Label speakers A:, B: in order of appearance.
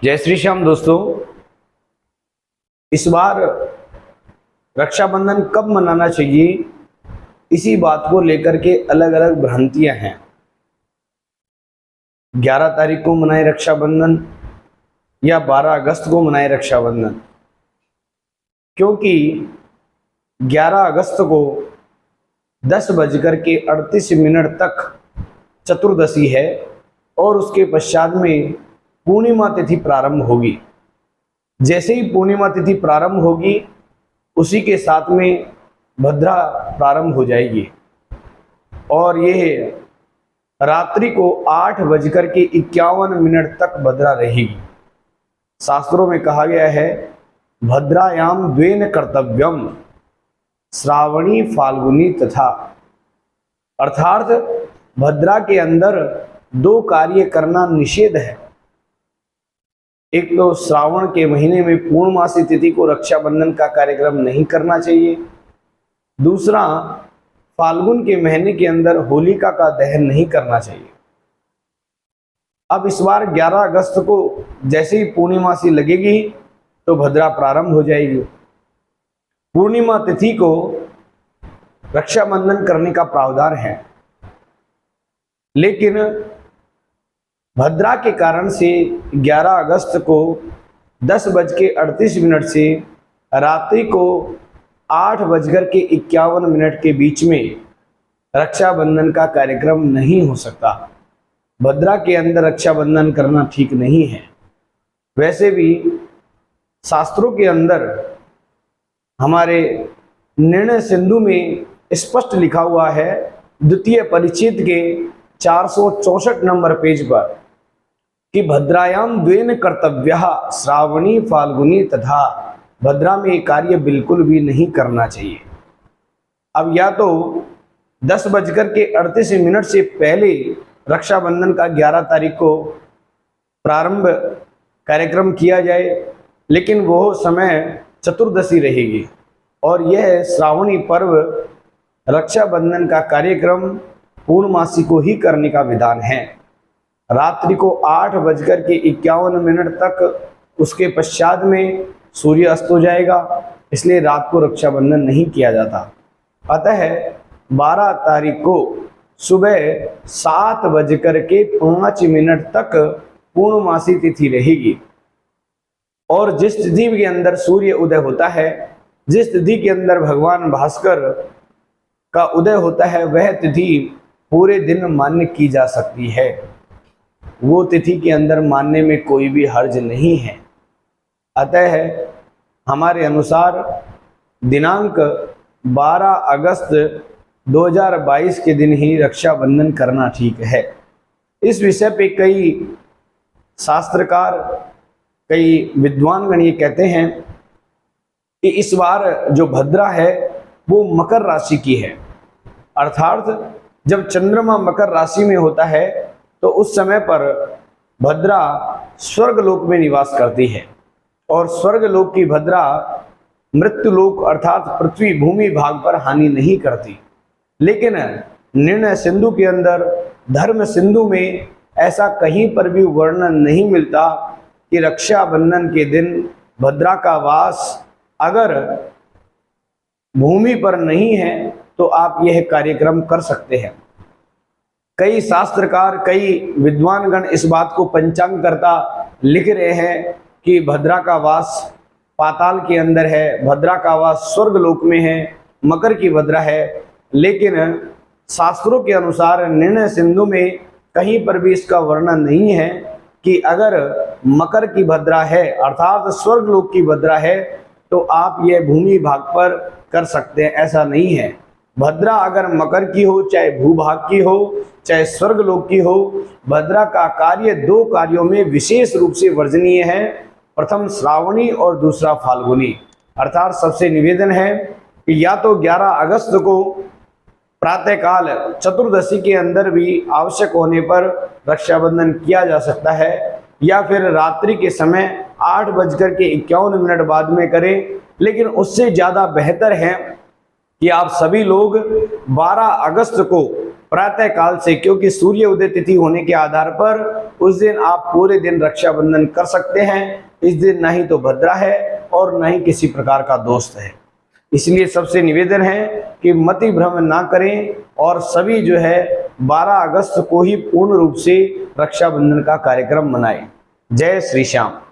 A: जय श्री श्याम दोस्तों। इस बार रक्षाबंधन कब मनाना चाहिए, इसी बात को लेकर के अलग अलग भ्रांतियां हैं। 11 तारीख को मनाए रक्षाबंधन या 12 अगस्त को मनाए रक्षाबंधन, क्योंकि 11 अगस्त को 10:38 तक चतुर्दशी है और उसके पश्चात में पूर्णिमा तिथि प्रारंभ होगी। जैसे ही पूर्णिमा तिथि प्रारंभ होगी उसी के साथ में भद्रा प्रारंभ हो जाएगी और ये रात्रि को 8:51 तक भद्रा रहेगी। शास्त्रों में कहा गया है भद्रायाम द्वेन कर्तव्यम श्रावणी फाल्गुनी तथा, अर्थात भद्रा के अंदर 2 कार्य करना निषेध है। एक तो श्रावण के महीने में पूर्णमासी तिथि को रक्षाबंधन का कार्यक्रम नहीं करना चाहिए, दूसरा फाल्गुन के महीने के अंदर होलिका का दहन नहीं करना चाहिए। अब इस बार 11 अगस्त को जैसे ही पूर्णिमासी लगेगी तो भद्रा प्रारंभ हो जाएगी। पूर्णिमा तिथि को रक्षाबंधन करने का प्रावधान है, लेकिन भद्रा के कारण से 11 अगस्त को 10:38 से रात्रि को 8:51 के बीच में रक्षाबंधन का कार्यक्रम नहीं हो सकता। भद्रा के अंदर रक्षाबंधन करना ठीक नहीं है। वैसे भी शास्त्रों के अंदर हमारे निर्णय सिंधु में स्पष्ट लिखा हुआ है, द्वितीय परिच्छेद के 464 नंबर पेज पर, कि भद्रायाम द्वेन कर्तव्यः श्रावणी फाल्गुनी तथा, भद्रा में कार्य बिल्कुल भी नहीं करना चाहिए। अब या तो 10:38 से पहले रक्षाबंधन का 11 तारीख को प्रारंभ कार्यक्रम किया जाए, लेकिन वो समय चतुर्दशी रहेगी और यह श्रावणी पर्व रक्षाबंधन का कार्यक्रम पूर्णमासी को ही करने का विधान है। रात्रि को 8:51 तक उसके पश्चात में सूर्य अस्त हो जाएगा, इसलिए रात को रक्षाबंधन नहीं किया जाता। अतः 12 तारीख को सुबह 7:05 तक पूर्णमासी तिथि रहेगी और जिस तिथि के अंदर सूर्य उदय होता है, जिस तिथि के अंदर भगवान भास्कर का उदय होता है, वह तिथि पूरे दिन मान्य की जा सकती है। वो तिथि के अंदर मानने में कोई भी हर्ज नहीं है। अतः हमारे अनुसार दिनांक 12 अगस्त 2022 के दिन ही रक्षाबंधन करना ठीक है। इस विषय पे कई शास्त्रकार, कई विद्वानगण ये कहते हैं कि इस बार जो भद्रा है वो मकर राशि की है, अर्थात जब चंद्रमा मकर राशि में होता है तो उस समय पर भद्रा स्वर्गलोक में निवास करती है और स्वर्गलोक की भद्रा मृत्युलोक अर्थात पृथ्वी भूमि भाग पर हानि नहीं करती। लेकिन निर्णय सिंधु के अंदर, धर्म सिंधु में ऐसा कहीं पर भी वर्णन नहीं मिलता कि रक्षाबंधन के दिन भद्रा का वास अगर भूमि पर नहीं है तो आप यह कार्यक्रम कर सकते हैं। कई शास्त्रकार, कई विद्वानगण इस बात को पंचांगकर्ता लिख रहे हैं कि भद्रा का वास पाताल के अंदर है, भद्रा का वास स्वर्गलोक में है, मकर की भद्रा है। लेकिन शास्त्रों के अनुसार निर्णय सिंधु में कहीं पर भी इसका वर्णन नहीं है कि अगर मकर की भद्रा है अर्थात स्वर्गलोक की भद्रा है तो आप यह भूमि भाग पर कर सकते हैं, ऐसा नहीं है। भद्रा अगर मकर की हो, चाहे भूभाग की हो, चाहे स्वर्गलोक की हो, भद्रा का कार्य 2 कार्यों में विशेष रूप से वर्जनीय है। प्रथम श्रावणी और दूसरा फाल्गुनी। अर्थात सबसे निवेदन है कि या तो 11 अगस्त को प्रातःकाल चतुर्दशी के अंदर भी आवश्यक होने पर रक्षाबंधन किया जा सकता है, या फिर रात्रि के समय 8:51 बाद में करें। लेकिन उससे ज़्यादा बेहतर है कि आप सभी लोग 12 अगस्त को प्रातः काल से, क्योंकि सूर्य उदय तिथि होने के आधार पर उस दिन आप पूरे दिन रक्षाबंधन कर सकते हैं। इस दिन ना ही तो भद्रा है और ना ही किसी प्रकार का दोस्त है। इसलिए सबसे निवेदन है कि मति भ्रम ना करें और सभी जो है 12 अगस्त को ही पूर्ण रूप से रक्षाबंधन का कार्यक्रम मनाएं। जय श्री श्याम।